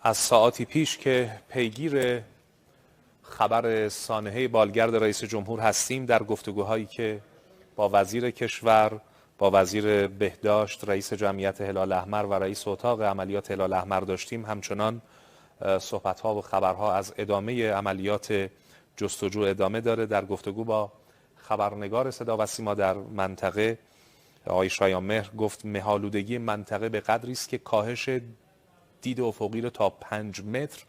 از ساعاتی پیش که پیگیر خبر سانحه بالگرد رئیس جمهور هستیم در گفتگوهایی که با وزیر کشور، با وزیر بهداشت، رئیس جمعیت هلال احمر و رئیس اتاق عملیات هلال احمر داشتیم. همچنان صحبت‌ها و خبرها از ادامه عملیات جستجو ادامه داره. در گفتگو با خبرنگار صدا و سیما در منطقه، آقای شایانمهر گفت مه‌آلودگی منطقه به قدری است که کاهش دید افقی رو تا 5 متر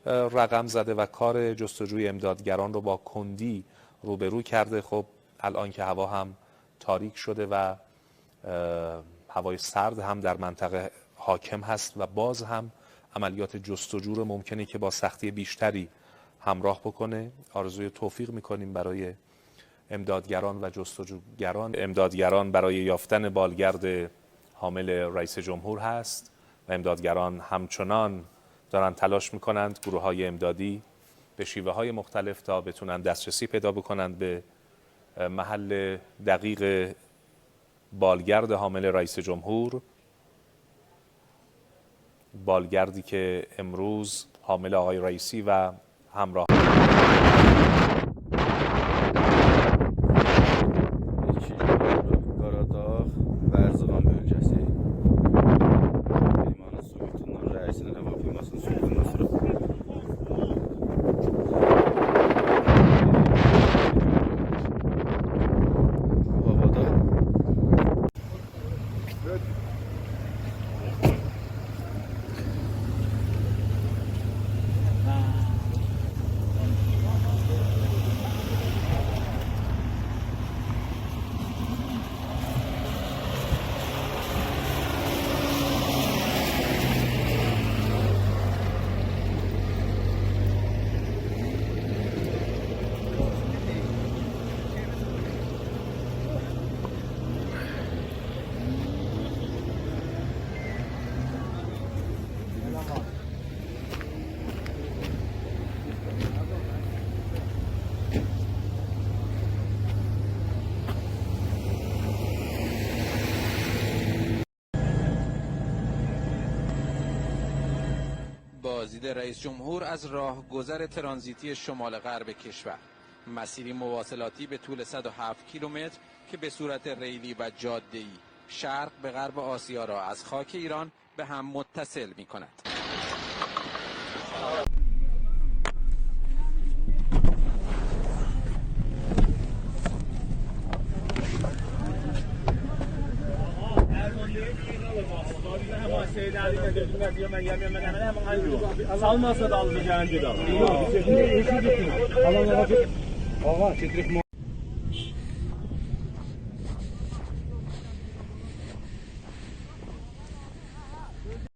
رقم زده و کار جستجوی امدادگران رو با کندی روبرو کرده. خب الان که هوا هم تاریک شده و هوای سرد هم در منطقه حاکم هست و باز هم عملیات جستجو رو ممکنه که با سختی بیشتری همراه بکنه. آرزوی توفیق میکنیم برای امدادگران و جستجوگران. امدادگران برای یافتن بالگرد حامل رئیس جمهور هست و امدادگران همچنان دارن تلاش میکنند، گروه های امدادی به شیوه های مختلف تا بتونن دسترسی پیدا بکنند به محل دقیق بالگرد حامل رئیس جمهور، بالگردی که امروز حامل آقای رئیسی و همراه بازدید رئیس جمهور از راهگذر ترانزیتی شمال غرب کشور، مسیری مواصلاتی به طول 107 کیلومتر که به صورت ریلی و جاده‌ای شرق به غرب آسیا را از خاک ایران به هم متصل می‌کند. Salmasa da alacağını da. Yok, bir şekilde eşi gitmiyor. Alan